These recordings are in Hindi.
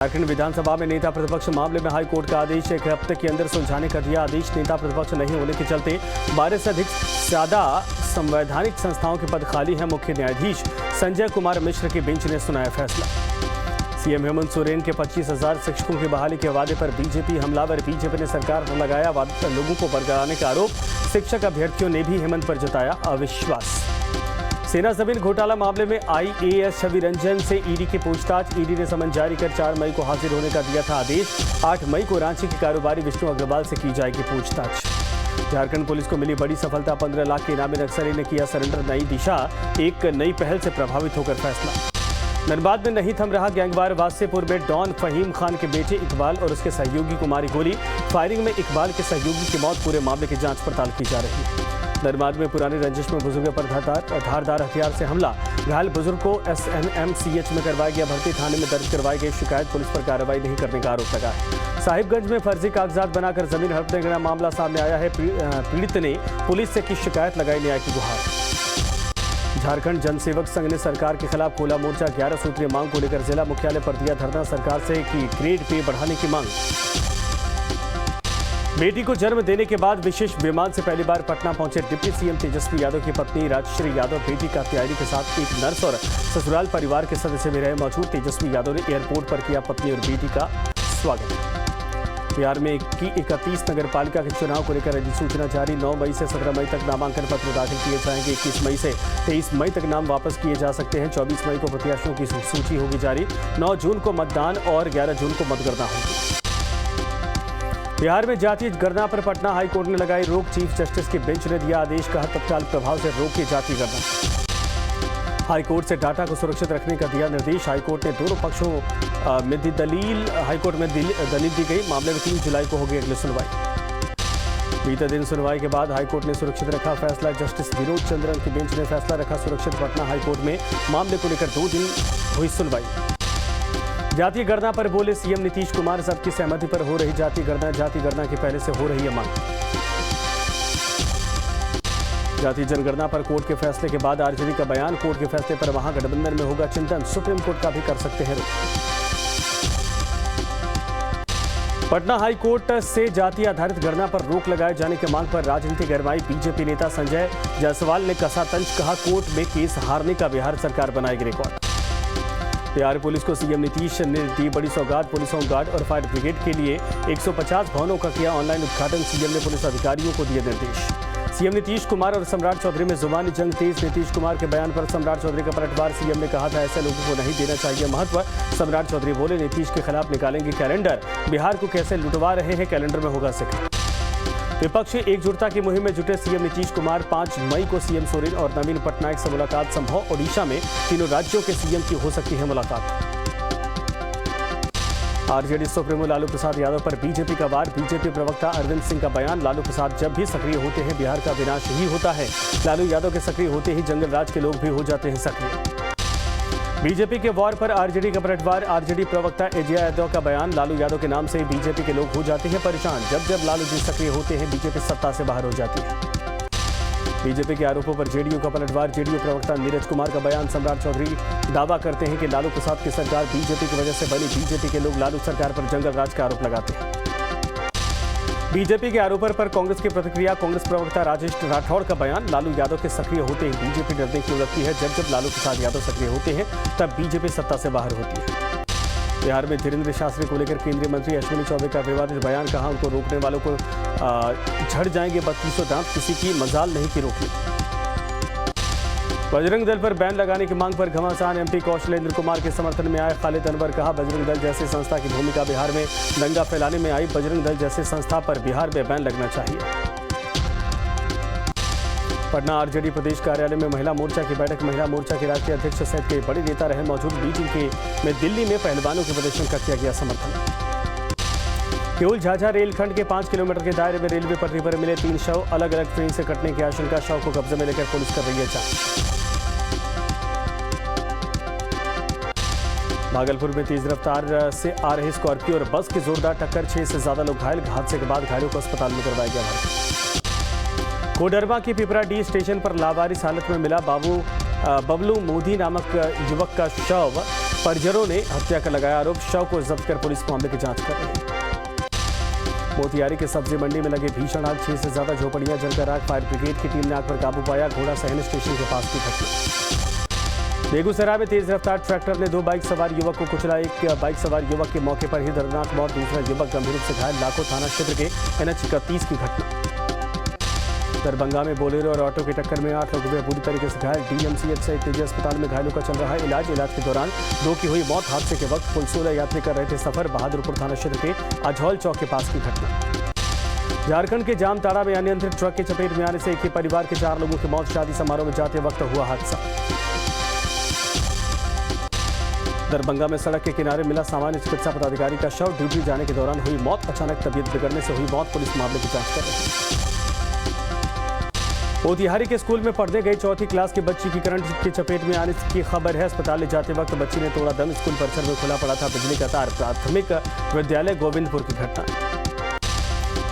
झारखंड विधानसभा में नेता प्रतिपक्ष मामले में हाईकोर्ट का आदेश 1 हफ्ते के अंदर सुलझाने का दिया आदेश। नेता प्रतिपक्ष नहीं होने के चलते 12 से अधिक ज्यादा संवैधानिक संस्थाओं के पद खाली हैं। मुख्य न्यायाधीश संजय कुमार मिश्र की बेंच ने सुनाया फैसला। सीएम हेमंत सोरेन के 25,000 शिक्षकों की बहाली के वादे पर बीजेपी हमलावर। बीजेपी ने सरकार पर लगाया लोगों को बरगलाने का आरोप। शिक्षक अभ्यर्थियों ने भी हेमंत पर जताया अविश्वास। सेना जमीन घोटाला मामले में आईएएस छवि रंजन से ईडी की पूछताछ। ईडी ने समन जारी कर 4 मई को हाजिर होने का दिया था आदेश। 8 मई को रांची के कारोबारी विष्णु अग्रवाल से की जाएगी पूछताछ। झारखंड पुलिस को मिली बड़ी सफलता। 15 लाख के इनामी नक्सली ने किया सरेंडर। नई दिशा, एक नई पहल से प्रभावित होकर फैसला। धनबाद में नहीं थम रहा गैंगवार। वासेपुर में डॉन फहीम खान के बेटे इकबाल और उसके सहयोगी को मारी गोली। फायरिंग में इकबाल के सहयोगी की मौत। पूरे मामले की जांच पड़ताल की जा रही है। धनबाद में पुरानी रंजिश में बुजुर्ग पर धारदार हथियार से हमला। घायल बुजुर्ग को SNMCH में करवाया गया भर्ती। थाने में दर्ज करवाई गई शिकायत। पुलिस पर कार्रवाई नहीं करने का आरोप लगा है। साहिबगंज में फर्जी कागजात बनाकर जमीन हड़पने का मामला सामने आया है। पीड़ित ने पुलिस से की शिकायत, लगाई न्याय की गुहार। झारखंड जनसेवक संघ ने सरकार के खिलाफ खोला मोर्चा। 11 सूत्रीय मांग को लेकर जिला मुख्यालय पर दिया धरना। सरकार से की ग्रेड पे बढ़ाने की मांग। बेटी को जन्म देने के बाद विशेष विमान से पहली बार पटना पहुंचे डिप्टी सीएम तेजस्वी यादव की पत्नी राजश्री यादव। बेटी का तैयारी के साथ एक नर्स और ससुराल परिवार के सदस्य भी रहे मौजूद। तेजस्वी यादव ने एयरपोर्ट पर किया पत्नी और बेटी का स्वागत। बिहार में 31 नगर पालिका के चुनाव को लेकर अधिसूचना जारी। 9 मई से 17 मई तक नामांकन पत्र दाखिल किए जाएंगे। 21 मई से 23 मई तक नाम वापस किए जा सकते हैं। 24 मई को प्रत्याशियों की सूची होगी जारी। 9 जून को मतदान और 11 जून को मतगणना होगी। बिहार में जातीय गणना पर पटना हाईकोर्ट ने लगाई रोक। चीफ जस्टिस की बेंच ने दिया आदेश। कहा तत्काल प्रभाव से रोके जातीय गणना। हाईकोर्ट से डाटा को सुरक्षित रखने का दिया निर्देश। हाईकोर्ट ने दोनों पक्षों में दलील दी गई। मामले में 3 जुलाई को होगी अगली सुनवाई। बीते दिन सुनवाई के बाद हाईकोर्ट ने सुरक्षित रखा फैसला। जस्टिस विनोद चंद्रन की बेंच ने फैसला रखा सुरक्षित। पटना हाईकोर्ट में मामले को लेकर 2 दिन हुई सुनवाई। जातीय गणना पर बोले सीएम नीतीश कुमार। सबकी सहमति पर हो रही जातीय गणना की पहले से हो रही है मांग। जातीय जनगणना पर कोर्ट के फैसले के बाद आरजेडी का बयान। कोर्ट के फैसले पर महागठबंधन में होगा चिंतन। सुप्रीम कोर्ट का भी कर सकते हैं रुख। पटना हाईकोर्ट से जाति आधारित गणना पर रोक लगाए जाने की मांग पर राजनीतिक गरमाई। बीजेपी नेता संजय जायसवाल ने कसा तंज। कहा कोर्ट में केस हारने का बिहार सरकार बनाएगी रिकॉर्ड। बिहार पुलिस को सीएम नीतीश ने दी बड़ी सौगात। पुलिस होमगार्ड और फायर ब्रिगेड के लिए 150 भवनों का किया ऑनलाइन उद्घाटन। सीएम ने पुलिस अधिकारियों को दिए निर्देश। सीएम नीतीश कुमार और सम्राट चौधरी में जुबानी जंग तेज। नीतीश कुमार के बयान पर सम्राट चौधरी का पलटवार। सीएम ने कहा था ऐसे लोगों को नहीं देना चाहिए महत्व। सम्राट चौधरी बोले नीतीश के खिलाफ निकालेंगे कैलेंडर। बिहार को कैसे लुटवा रहे हैं कैलेंडर में होगा जिक्र। विपक्ष एकजुटता की मुहिम में जुटे सीएम नीतीश कुमार। 5 मई को सीएम सोरेन और नवीन पटनायक से मुलाकात संभव। ओडिशा में तीनों राज्यों के सीएम की हो सकती है मुलाकात। आरजेडी सुप्रीमो लालू प्रसाद यादव पर बीजेपी का वार। बीजेपी प्रवक्ता अरविंद सिंह का बयान। लालू प्रसाद जब भी सक्रिय होते हैं बिहार का विनाश ही होता है। लालू यादव के सक्रिय होते ही जंगल राज के लोग भी हो जाते हैं सक्रिय। बीजेपी के वॉर पर आरजेडी का पलटवार। आरजेडी प्रवक्ता अजय यादव का बयान। लालू यादव के नाम से बीजेपी के लोग हो जाते हैं परेशान। जब लालू जी सक्रिय होते हैं बीजेपी सत्ता से बाहर हो जाती है। बीजेपी के आरोपों पर जेडीयू का पलटवार। जेडीयू प्रवक्ता नीरज कुमार का बयान। सम्राट चौधरी दावा करते हैं कि लालू प्रसाद की सरकार बीजेपी की वजह से बनी। बीजेपी के लोग लालू सरकार पर जंगल राज का आरोप लगाते हैं। बीजेपी के आरोपों पर कांग्रेस की प्रतिक्रिया। कांग्रेस प्रवक्ता राजेश राठौड़ का बयान। लालू यादव के सक्रिय होते ही बीजेपी डरने क्यों लगती है। जब लालू प्रसाद यादव सक्रिय होते हैं तब बीजेपी सत्ता से बाहर होती है। बिहार में धीरेन्द्र शास्त्री को लेकर केंद्रीय मंत्री अश्विनी चौबे का विवादित बयान। कहा उनको रोकने वालों को झड़ जाएंगे 3200 दांत। किसी की मजाल नहीं की रोकनी। बजरंग दल पर बैन लगाने की मांग पर घमासान। एमपी कौशलेंद्र कुमार के समर्थन में आए खालिद अनवर। कहा बजरंग दल जैसी संस्था की भूमिका बिहार में दंगा फैलाने में आई। बजरंग दल जैसी संस्था पर बिहार में बैन लगना चाहिए। पटना आरजेडी प्रदेश कार्यालय में महिला मोर्चा की बैठक। महिला मोर्चा के राष्ट्रीय अध्यक्ष सहित कई बड़े नेता रहे मौजूद। मीटिंग में दिल्ली में पहलवानों के प्रदर्शन का किया गया समर्थन। केवल झाझा रेलखंड के 5 किलोमीटर के दायरे में रेलवे पटरी पर मिले 3 शव। अलग अलग ट्रेन से कटने की आशंका। शव को कब्जे में लेकर पुलिस कर रही है जांच। भागलपुर में तेज रफ्तार से आ रही स्कॉर्पियो और बस की जोरदार टक्कर। 6 से ज्यादा लोग घायल। हादसे के बाद घायलों को अस्पताल में करवाया गया भर्ती। कोडरमा के पिपराडीह स्टेशन पर लावारिस हालत में मिला बबलू मोदी नामक युवक का शव। परिजनों ने हत्या का लगाया आरोप। शव को जब्त कर पुलिस मामले की जांच कर रही है। मोतिहारी के सब्जी मंडी में लगे भीषण आग, 6 से ज्यादा झोपड़ियां जलकर आग। फायर ब्रिगेड की टीम ने आग पर काबू पाया। घोड़ा सहन स्टेशन के पास की घटना। बेगूसराय में तेज रफ्तार ट्रैक्टर ने 2 बाइक सवार युवक को कुचला। एक बाइक सवार युवक की मौके पर ही दर्दनाक मौत, दूसरा युवक गंभीर रूप से घायल। लाखों थाना क्षेत्र के NH 31 की घटना। दरभंगा में बोलेरो और ऑटो की टक्कर में 8 लोग हुए बुरी तरीके से घायल। DMCH सहित निजी अस्पताल में घायलों का चल रहा है इलाज। के दौरान 2 की हुई मौत। हादसे के वक्त कुल 16 यात्री कर रहे थे सफर। बहादुरपुर थाना क्षेत्र के अझौल चौक के पास की घटना। झारखंड के जामताड़ा में अनियंत्रित ट्रक की चपेट में आने से एक ही परिवार के 4 लोगों की मौत। शादी समारोह में जाते वक्त हुआ हादसा। दरभंगा में सड़क के किनारे मिला सामान्य चिकित्सा पदाधिकारी का शव। ड्यूटी जाने के दौरान हुई मौत। अचानक तबीयत बिगड़ने से हुई मौत। पुलिस मामले की जांच कर रही है। मोतिहारी के स्कूल में पढ़ने गई 4वीं क्लास की बच्ची की करंट की चपेट में आने की खबर है। अस्पताल ले जाते वक्त बच्ची ने तोड़ा दम। स्कूल परिसर में खुला पड़ा था बिजली का तार। प्राथमिक विद्यालय गोविंदपुर की घटना।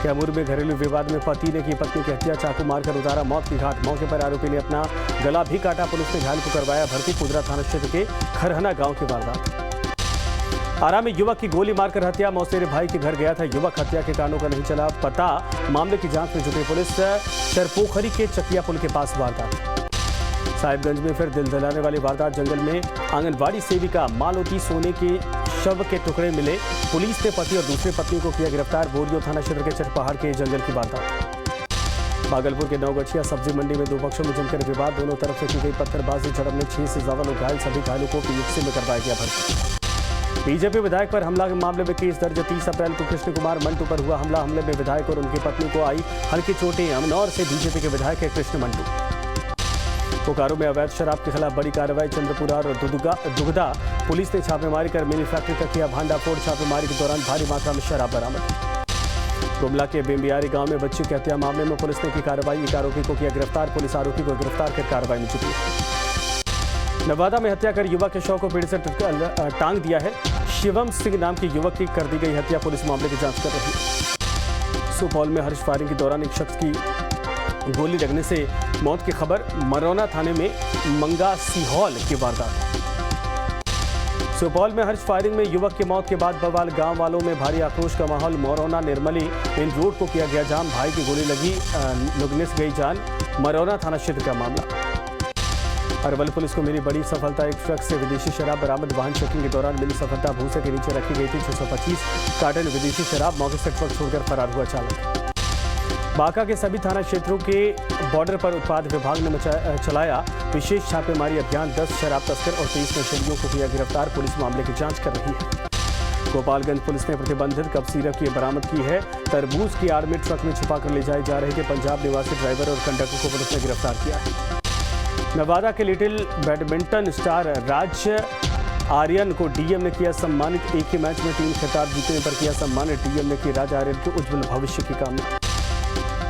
कैमूर में घरेलू विवाद में पति ने की पत्नी की हत्या, चाकू मारकर उतारा मौत की घाट। मौके पर आरोपी ने अपना गला भी काटा। पुलिस ने घायल को करवाया भर्ती। कुदरा थाना क्षेत्र के खरहना गांव की वारदात। आरा में युवक की गोली मारकर हत्या। मौसेरे भाई के घर गया था युवक। हत्या के कारणों का नहीं चला पता। मामले की जांच में जुटी पुलिस। चरपोखरी के चकिया पुल के पास वारदात। साहिबगंज में फिर दिल दहलाने वाली वारदात। जंगल में आंगनबाड़ी सेविका मालती सोने के शव के टुकड़े मिले। पुलिस ने पति और दूसरी पत्नी को किया गिरफ्तार। बोरियो थाना क्षेत्र के चरपहाड़ के जंगल की वारदात। भागलपुर के नवगछिया सब्जी मंडी में 2 पक्षों में जमकर विवाद। दोनों तरफ से की गई पत्थरबाजी। झड़प में 6 से ज्यादा लोग घायल। सभी घायलों को PHC में करवाया गया भर्ती। बीजेपी विधायक पर हमला के मामले में केस दर्ज। 30 अप्रैल को कृष्ण कुमार मंटू पर हुआ हमला। हमले में विधायक और उनकी पत्नी को आई हल्की चोटें। अमनौर से बीजेपी के विधायक है कृष्ण मंटू। बोकारो में अवैध शराब के खिलाफ बड़ी कार्रवाई। चंद्रपुरा और दुगदा पुलिस ने छापेमारी कर मिनी फैक्ट्री का किया भांडाफोड़। छापेमारी के दौरान भारी मात्रा में शराब बरामद। गुमला के बेम्बियारी गांव में बच्ची की हत्या मामले में पुलिस ने की कार्रवाई। एक आरोपी को किया गिरफ्तार। पुलिस आरोपी को गिरफ्तार कर कार्रवाई में जुटी। नवादा में हत्या कर युवक के शव को पेड़ से टांग दिया है। शिवम सिंह नाम के युवक की कर दी गई हत्या। पुलिस मामले की जांच कर रही है। सुपौल में हर्ष फायरिंग के दौरान एक शख्स की गोली लगने से मौत की खबर। मरौना थाने में मंगा सिहौल की वारदात। सुपौल में हर्ष फायरिंग में युवक की मौत के बाद बवाल। गांव वालों में भारी आक्रोश का माहौल। मरौना निर्मली मेन रोड को किया गया जाम। भाई की गोली लगने से गई जान। मरौना थाना क्षेत्र का मामला। अरवल पुलिस को मिली बड़ी सफलता। एक ट्रक से विदेशी शराब बरामद। वाहन चेकिंग के दौरान मिली सफलता। भूसे के नीचे रखी गई थी 625 कार्टन विदेशी शराब। मौके से ट्रक छोड़कर फरार हुआ चालक। बांका के सभी थाना क्षेत्रों के बॉर्डर पर उत्पाद विभाग ने चलाया विशेष छापेमारी अभियान। 10 शराब तस्कर और 23 नशेड़ियों को किया गिरफ्तार। पुलिस मामले की जांच कर रही है। गोपालगंज पुलिस ने प्रतिबंधित कप सिरप की बरामद की है। तरबूज की आड़ में ट्रक में छुपा कर ले जाए जा रहे थे। पंजाब निवासी ड्राइवर और कंडक्टर को पुलिस ने गिरफ्तार किया है। नवादा के लिटिल बैडमिंटन स्टार राज आर्यन को डीएम ने किया सम्मानित। एक ही मैच में 3 खिताब जीतने पर किया सम्मानित। डीएम ने की राज आर्यन के उज्जवल भविष्य की कामना।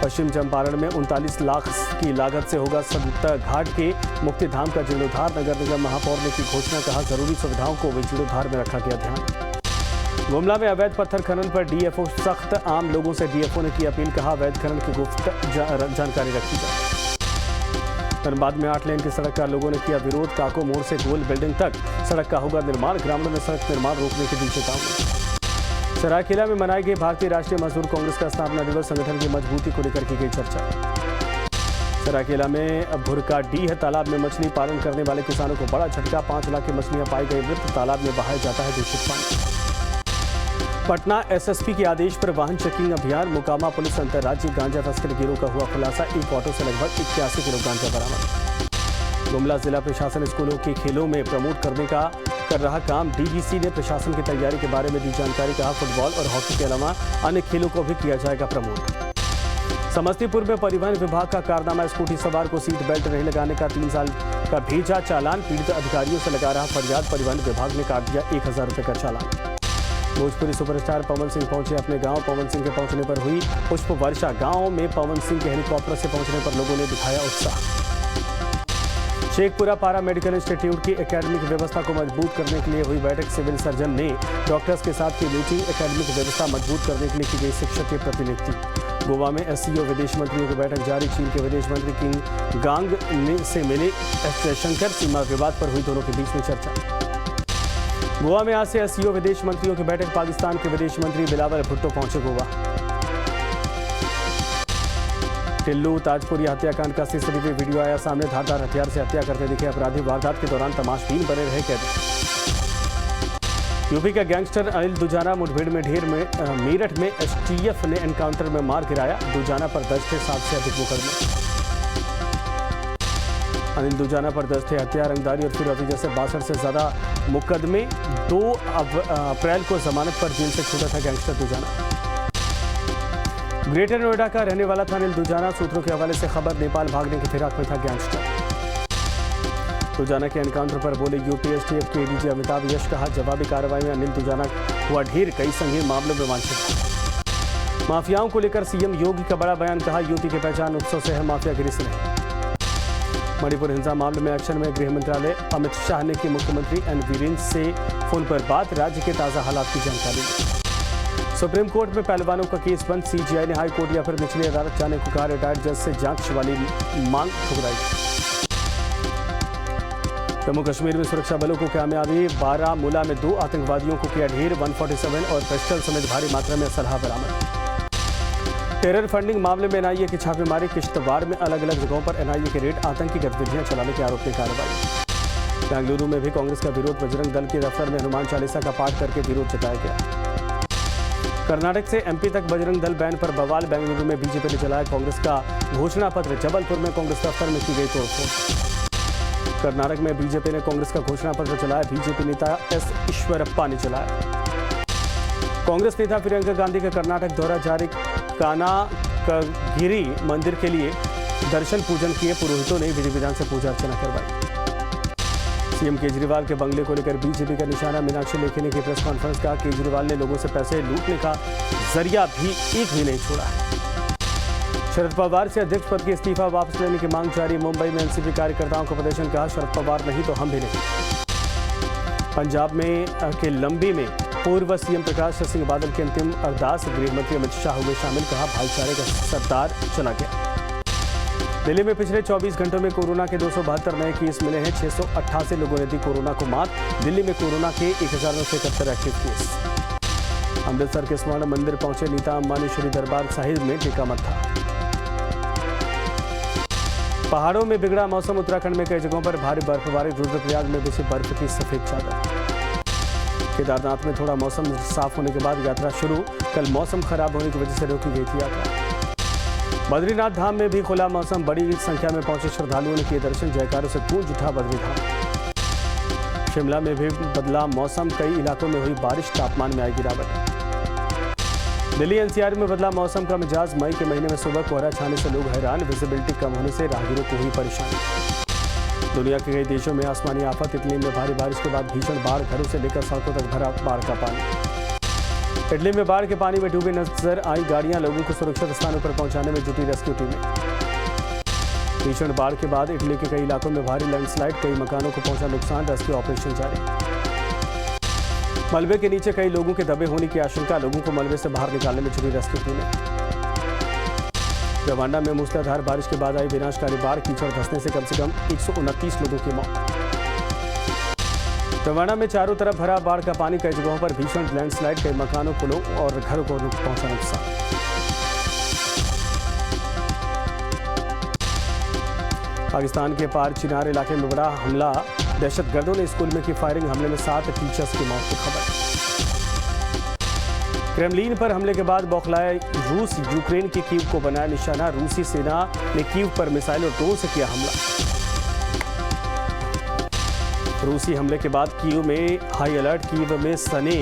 पश्चिम चंपारण में 39 लाख की लागत से होगा संत घाट के मुक्तिधाम का जीर्णोद्धार। नगर निगम महापौर ने की घोषणा। कहा जरूरी सुविधाओं को जीर्णोद्धार में रखा गया ध्यान। गुमला में अवैध पत्थर खनन पर डीएफओ सख्त। आम लोगों से डीएफओ ने की अपील। कहा अवैध खनन की गुप्त जानकारी रखी जाए। धनबाद में 8 लेन की सड़क का लोगों ने किया विरोध। काको मोड़ से गोल बिल्डिंग तक सड़क का होगा निर्माण। ग्रामीणों ने सड़क निर्माण रोकने की दी चेतावनी। सरायकेला में मनाई गई भारतीय राष्ट्रीय मजदूर कांग्रेस का स्थापना दिवस। संगठन की मजबूती को लेकर की गई चर्चा। सरायकेला में भुरका डीह तालाब में मछली पालन करने वाले किसानों को बड़ा झटका। 5 लाख की मछलियां पाई गई मृत। तालाब में बहाया जाता है दूषित पानी। पटना एसएसपी के आदेश पर वाहन चेकिंग अभियान। मोकामा पुलिस अंतर्राज्यीय गांजा तस्कर गिरोह का हुआ खुलासा। एक ऑटो से लगभग 81 किलो गांजा बरामद। गुमला जिला प्रशासन स्कूलों के खेलों में प्रमोट करने का कर रहा काम। डीजीसी ने प्रशासन की तैयारी के बारे में दी जानकारी। कहा फुटबॉल और हॉकी के अलावा अन्य खेलों को भी किया जाएगा प्रमोट। समस्तीपुर में परिवहन विभाग का कारनामा। स्कूटी सवार को सीट बेल्ट नहीं लगाने का 3 साल का भेजा चालान। पीड़ित अधिकारियों से लगा रहा फरियाद। परिवहन विभाग ने काट दिया 1000 रुपये का चालान। भोजपुरी सुपरस्टार पवन सिंह पहुंचे अपने गांव। पवन सिंह के पहुंचने पर हुई पुष्प वर्षा। गांव में पवन सिंह के हेलीकॉप्टर से पहुंचने पर लोगों ने दिखाया उत्साह। शेखपुरा पारा मेडिकल इंस्टीट्यूट की एकेडमिक व्यवस्था को मजबूत करने के लिए हुई बैठक। सिविल सर्जन ने डॉक्टर्स के साथ की मीटिंग। एकेडमिक व्यवस्था मजबूत करने के लिए की गई शिक्षक की प्रतिनियुक्ति। गोवा में एससीओ विदेश मंत्रियों की बैठक जारी। चीन के विदेश मंत्री किंग गांग से मिले एस जयशंकर। सीमा विवाद पर हुई दोनों के बीच में चर्चा। गोवा में आज से एससीओ विदेश मंत्रियों की बैठक। पाकिस्तान के विदेश मंत्री बिलावल भुट्टो पहुंचे गोवा। टिल्लू ताजपुरी हत्याकांड का सीसीटीवी वीडियो आया सामने। धारदार हथियार से हत्या करते दिखे अपराधी। वारदात के दौरान तमाशबीन बने रहे कैदी। यूपी का गैंगस्टर अनिल दुजाना मुठभेड़ में मेरठ में एसटीएफ ने एनकाउंटर में मार गिराया। दुजाना पर दर्ज थे 7 से अधिक मुकदमे। अनिल दुजाना पर दर्ज थे हत्या, रंगदारी और फिरौती जैसे 62 से ज्यादा मुकदमे। 2 अप्रैल को जमानत पर जेल से छूटा था गैंगस्टर दुजाना। ग्रेटर नोएडा का रहने वाला था अनिल दुजाना। सूत्रों के हवाले से खबर, नेपाल भागने की फिराक में था गैंगस्टर। दुजाना के एनकाउंटर पर बोले यूपी एसटीएफ के एडीजी अमिताभ यश। कहा जवाबी कार्रवाई में अनिल दुजाना हुआ ढेर, कई संगीन मामलों में वांछित। माफियाओं को लेकर सीएम योगी का बड़ा बयान। कहा यूपी की पहचान उत्सव से है, माफियागिरी से नहीं। मणिपुर हिंसा मामले में एक्शन में गृह मंत्रालय। अमित शाह ने की मुख्यमंत्री एन वीरेंद्र से फोन पर बात। राज्य के ताजा हालात की जानकारी दी। सुप्रीम कोर्ट में पहलवानों का केस बंद। सीजीआई ने हाई कोर्ट या फिर निचली अदालत जाने को कहा। रिटायर्ड जज से जांच वाली मांग ठुकराई। जम्मू कश्मीर में सुरक्षा बलों को कामयाबी। बारामूला में 2 आतंकवादियों को किया ढेर। 147 और पिस्टल समेत भारी मात्रा में असलहा बरामद। टेरर फंडिंग मामले में एनआईए की छापेमारी। किश्तवाड़ में अलग अलग जगहों पर एनआईए के रेड। आतंकी गतिविधियां चलाने के आरोप में कार्रवाई। बेंगलुरु में भी कांग्रेस का विरोध। बजरंग दल के दफ्तर में हनुमान चालीसा का पाठ करके विरोध जताया गया। कर्नाटक से एमपी तक बजरंग दल बैन पर बवाल। बेंगलुरु में बीजेपी ने चलाया कांग्रेस का घोषणा पत्र। जबलपुर में कांग्रेस दफ्तर में की गई तोड़फोड़। कर्नाटक में बीजेपी ने कांग्रेस का घोषणा पत्र चलाया। बीजेपी नेता एस ईश्वरप्पा ने चलाया। कांग्रेस नेता प्रियंका गांधी का कर्नाटक दौरा जारी। कानाकगिरी मंदिर के लिए दर्शन पूजन किए। पुरोहितों ने विधि विधान से पूजा अर्चना करवाई। सीएम केजरीवाल के बंगले को लेकर बीजेपी का निशाना। मीनाक्षी लेखी ने की प्रेस कॉन्फ्रेंस। का केजरीवाल ने लोगों से पैसे लूटने का जरिया भी एक भी नहीं छोड़ा है। शरद पवार से अध्यक्ष पद के इस्तीफा वापस लेने की मांग जारी। मुंबई में एनसीपी कार्यकर्ताओं का प्रदर्शन। कहा शरद पवार नहीं तो हम भी नहीं। पंजाब में के लंबी में पूर्व सीएम प्रकाश सिंह बादल की अंतिम अरदास। गृह मंत्री अमित शाह हुए शामिल। कहा भाईचारे का सरदार चला गया। दिल्ली में पिछले 24 घंटों में कोरोना के 272 नए केस मिले हैं। 688 लोगों ने दी कोरोना को मात। दिल्ली में कोरोना के 1971 एक्टिव केस। अमृतसर के स्वर्ण मंदिर पहुंचे नीता अंबानी। श्री दरबार साहिब में टेका मत्था। पहाड़ों में बिगड़ा मौसम। उत्तराखंड में कई जगहों पर भारी बर्फबारी। रुद्रप्रयाग में बिछी बर्फ की सफेद चादर। केदारनाथ में थोड़ा मौसम साफ होने के बाद यात्रा शुरू। कल मौसम खराब होने की वजह से रोकी गई थी यात्रा। बद्रीनाथ धाम में भी खुला मौसम। बड़ी संख्या में पहुंचे श्रद्धालुओं ने किए दर्शन। जयकारों से गूंज उठा बद्रीधाम। शिमला में भी बदला मौसम। कई इलाकों में हुई बारिश। तापमान में आई गिरावट। दिल्ली एनसीआर में बदला मौसम का मिजाज। मई के महीने में सुबह कोहरा छाने से लोग हैरान। विजिबिलिटी कम होने से राहगीरों को हुई परेशानी। दुनिया के कई देशों में आसमानी आफत। इटली में भारी बारिश के बाद भीषण बाढ़। घरों से लेकर सड़कों तक भरा बाढ़ का पानी। इटली में बाढ़ के पानी में डूबी नजर आई गाड़ियां। लोगों को सुरक्षित स्थानों पर पहुंचाने में जुटी रेस्क्यू टीमें। भीषण बाढ़ के बाद इटली के कई इलाकों में भारी लैंडस्लाइड। कई मकानों को पहुंचा नुकसान। रेस्क्यू ऑपरेशन जारी। मलबे के नीचे कई लोगों के दबे होने की आशंका। लोगों को मलबे से बाहर निकालने में जुटी रेस्क्यू टीमें। रवांडा में मूसलाधार बारिश के बाद आई विनाशकारी बाढ़। कीचड़ धंसने से कम 129 लोगों की मौत। रवांडा में चारों तरफ भरा बाढ़ का पानी। कई जगहों पर भीषण लैंडस्लाइड। कई मकानों, पुलों और घरों को पहुंचा नुकसान। पाकिस्तान के पार चिनार इलाके में बड़ा हमला। दहशतगर्दों ने स्कूल में की फायरिंग। हमले में 7 टीचर्स की मौत की खबर। क्रेमलिन पर हमले के बाद बौखलाए रूस। यूक्रेन के कीव को बनाया निशाना। रूसी सेना ने कीव पर मिसाइल और ड्रोन से किया हमला। रूसी हमले के बाद कीव में हाई अलर्ट। कीव में सने।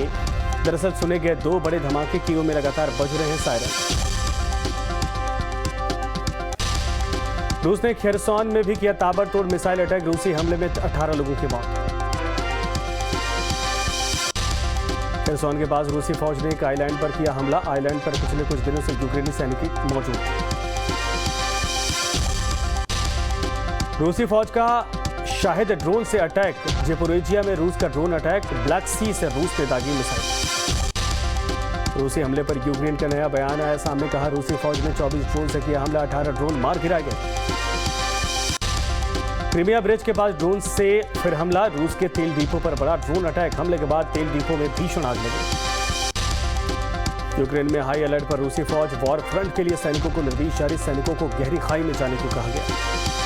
दरअसल सुने गए 2 बड़े धमाके। कीव में लगातार बज रहे हैं सायरन। रूस ने खेरसॉन में भी किया ताबड़तोड़ मिसाइल अटैक। रूसी हमले में 18 लोगों की मौत। खेरसॉन के पास रूसी फौज ने एक आइलैंड पर किया हमला। आइलैंड पर पिछले कुछ दिनों से यूक्रेनी सैनिक मौजूद। रूसी फौज का शाहिद ड्रोन से अटैक। जेपोरोजिया में रूस का ड्रोन अटैक। ब्लैक सी से रूस ने दागी मिसाइल। रूसी हमले पर यूक्रेन का नया बयान आया सामने। कहा रूसी फौज ने 24 ड्रोन से किया हमला। 18 ड्रोन मार गिराए गए। क्रीमिया ब्रिज के पास ड्रोन से फिर हमला, रूस के तेल डिपो पर बड़ा ड्रोन अटैक। हमले के बाद तेल डिपो में भीषण आग लगी। यूक्रेन में हाई अलर्ट पर रूसी फौज, वॉर फ्रंट के लिए सैनिकों को निर्देश जारी, सैनिकों को गहरी खाई में जाने को कहा गया।